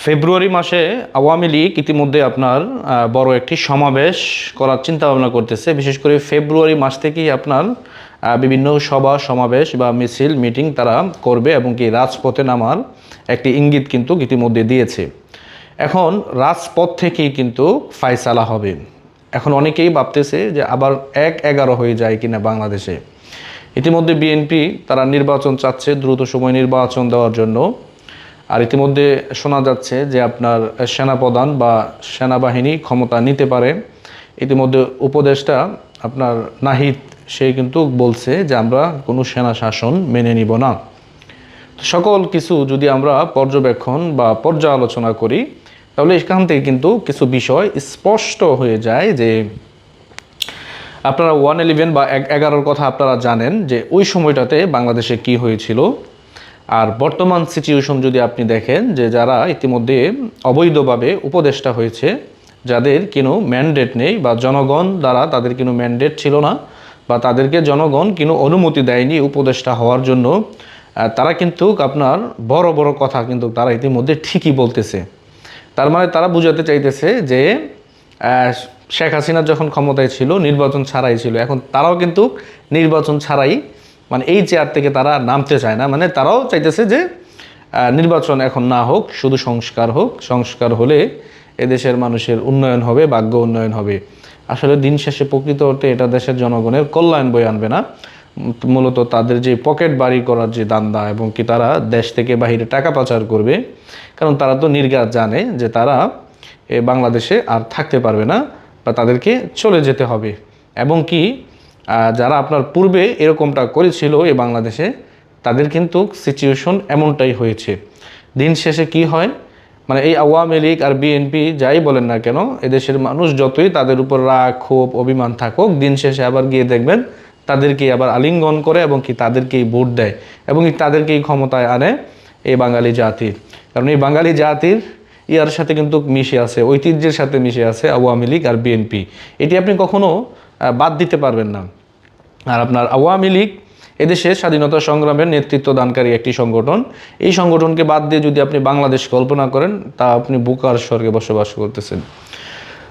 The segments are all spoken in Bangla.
ফেব্রুয়ারি মাসে আওয়ামী লীগ ইতিমধ্যে আপনার বড় একটি সমাবেশ করার চিন্তা ভাবনা করতেছে। বিশেষ করে ফেব্রুয়ারি মাস থেকেই আপনার বিভিন্ন সভা সমাবেশ বা মিছিল মিটিং তারা করবে এবং কি রাজপথে নামার একটি ইঙ্গিত কিন্তু ইতিমধ্যে দিয়েছে। এখন রাজপথ থেকেই কিন্তু ফায়সালা হবে। এখন অনেকেই ভাবতেছে যে আবার ১-১১ হয়ে যায় কিনা বাংলাদেশে। ইতিমধ্যে বিএনপি তারা নির্বাচন চাচ্ছে, দ্রুত সময় নির্বাচন দেওয়ার জন্য। আর ইতিমধ্যে শোনা যাচ্ছে যে আপনার সেনাপ্রধান বা সেনাবাহিনী ক্ষমতা নিতে পারে। ইতিমধ্যে উপদেষ্টা আপনার নাহিদ সে কিন্তু বলছে যে আমরা কোনো সেনা শাসন মেনে নিব না। সকল কিছু যদি আমরা পর্যবেক্ষণ বা পর্যালোচনা করি তাহলে এখান থেকে কিন্তু কিছু বিষয় স্পষ্ট হয়ে যায় যে আপনারা 111 বা ১১ কথা আপনারা জানেন যে ওই সময়টাতে বাংলাদেশে কি হয়েছিল। আর বর্তমান সিচুয়েশন যদি আপনি দেখেন যে যারা ইতিমধ্যে অবৈধভাবে উপদেষ্টা হয়েছে, যাদের কোনো ম্যান্ডেট নেই বা জনগণ দ্বারা তাদের কোনো ম্যান্ডেট ছিল না বা তাদেরকে জনগণ কোনো অনুমতি দেয়নি উপদেষ্টা হওয়ার জন্য, তারা কিন্তু আপনার বড় বড় কথা কিন্তু তারা ইতিমধ্যে ঠিকই বলতেছে। তার মানে তারা বুঝাতে চাইতেছে যে শেখ হাসিনা যখন ক্ষমতায় ছিল নির্বাচন ছাড়াই ছিল, এখন তারাও কিন্তু নির্বাচন ছাড়াই মানে এই চেয়ার থেকে তারা নামতে চায় না। মানে তারাও চাইতেছে যে নির্বাচন এখন না হোক, শুধু সংস্কার হোক। সংস্কার হলে এদেশের মানুষের উন্নয়ন হবে, ভাগ্য উন্নয়ন হবে। আসলে দিন শেষে প্রকৃত অর্থে এটা দেশের জনগণের কল্যাণ বয়ে আনবে না। মূলত তাদের যে পকেট বাড়ি করার যে দান্দা এবং কি তারা দেশ থেকে বাহিরে টাকা পাচার করবে। কারণ তারা তো নির্ঘাত জানে যে তারা বাংলাদেশে আর থাকতে পারবে না বা তাদেরকে চলে যেতে হবে। এবং কি যারা আপনার পূর্বে এরকমটা করেছিল এই বাংলাদেশে, তাদের কিন্তু সিচুয়েশন এমনটাই হয়েছে। দিন শেষে কি হয়, মানে এই আওয়ামী লীগ আর বিএনপি যাই বলেন না কেন, এদেশের মানুষ যতই তাদের উপর রাগ ক্ষোভ অভিমান থাকুক, দিন শেষে আবার গিয়ে দেখবেন তাদেরকেই আবার আলিঙ্গন করে এবং কি তাদেরকেই ভোট দেয় এবং তাদেরকেই ক্ষমতায় আনে এই বাঙালি জাতির। কারণ এই বাঙালি জাতির ইয়ার সাথে কিন্তু মিশে আছে, ঐতিহ্যের সাথে মিশে আছে আওয়ামী লীগ আর বিএনপি। এটি আপনি কখনো বাদ দিতে পারবেন না। আর আপনার আওয়ামী লীগ এদেশের স্বাধীনতা সংগ্রামের নেতৃত্ব দানকারী একটি সংগঠন। এই সংগঠনকে বাদ দিয়ে যদি আপনি বাংলাদেশ কল্পনা করেন তা আপনি বুকার স্বর্গে বসবাস করতেছেন।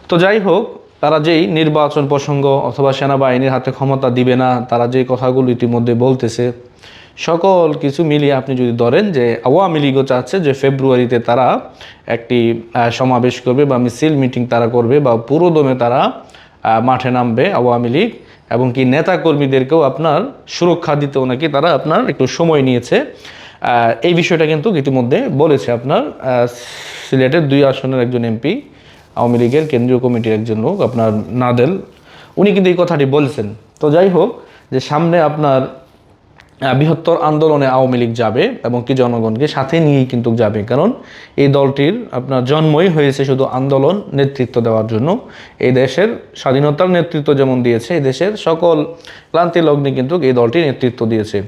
তো যাই হোক, তারা যেই নির্বাচন প্রসঙ্গ অথবা সেনাবাহিনীর হাতে ক্ষমতা দিবে না, তারা যে কথাগুলো ইতিমধ্যে বলতেছে, সকল কিছু মিলিয়ে আপনি যদি ধরেন যে আওয়ামী লীগও চাচ্ছে যে ফেব্রুয়ারিতে তারা একটি সমাবেশ করবে বা মিছিল মিটিং তারা করবে বা পুরোদমে তারা মাঠে নামবে আওয়ামী লীগ, এবং কি নেতা কর্মীদেরকেও আপনার সুরক্ষা দিতেও নাকি তারা আপনার একটু সময় নিয়েছে। এই বিষয়টা কিন্তু ইতিমধ্যে বলেছে আপনার সিলেটের 2 আসনের একজন এমপি, আওয়ামী লীগের কেন্দ্রীয় কমিটির একজন লোক আপনার নাদেল, উনি কিন্তু এই কথাটি বলছেন। তো যাই হোক, যে সামনে আপনার বৃহত্তর আন্দোলনে আওয়ামী লীগ যাবে এবং কি জনগণকে সাথে নিয়েই কিন্তু যাবে। কারণ এই দলটির আপনার জন্মই হয়েছে শুধু আন্দোলন নেতৃত্ব দেওয়ার জন্য। এই দেশের স্বাধীনতার নেতৃত্ব যেমন দিয়েছে, এই দেশের সকল ক্লান্তি লগ্নে কিন্তু এই দলটি নেতৃত্ব দিয়েছে।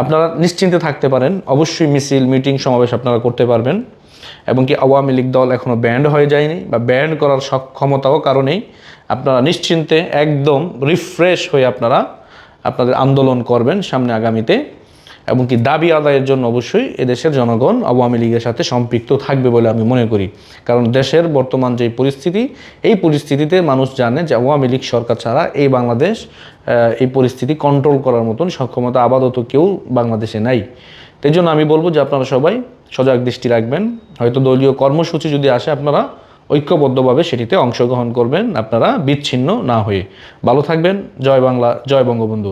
আপনারা নিশ্চিন্তে থাকতে পারেন, অবশ্যই মিছিল মিটিং সমাবেশ আপনারা করতে পারবেন। এবং কি আওয়ামী লীগ দল এখনও ব্যান্ড হয়ে যায়নি বা ব্যান্ড করার সক্ষমতাও কারণেই আপনারা নিশ্চিন্তে একদম রিফ্রেশ হয়ে আপনারা আপনাদের আন্দোলন করবেন সামনে আগামীতে। এবং কি দাবি আদায়ের জন্য অবশ্যই এদেশের জনগণ আওয়ামী লীগের সাথে সম্পৃক্ত থাকবে বলে আমি মনে করি। কারণ দেশের বর্তমান যে পরিস্থিতি, এই পরিস্থিতিতে মানুষ জানে যে আওয়ামী লীগ সরকার ছাড়া এই বাংলাদেশ এই পরিস্থিতি কন্ট্রোল করার মতন সক্ষমতা আপাতত কেউ বাংলাদেশে নাই। তাই জন্য আমি বলবো যে আপনারা সবাই সজাগ দৃষ্টি রাখবেন। হয়তো দলীয় কর্মসূচি যদি আসে আপনারা ঐক্যবদ্ধভাবে সেটিতে অংশগ্রহণ করবেন, আপনারা বিচ্ছিন্ন না হয়ে। ভালো থাকবেন। জয় বাংলা, জয় বঙ্গবন্ধু।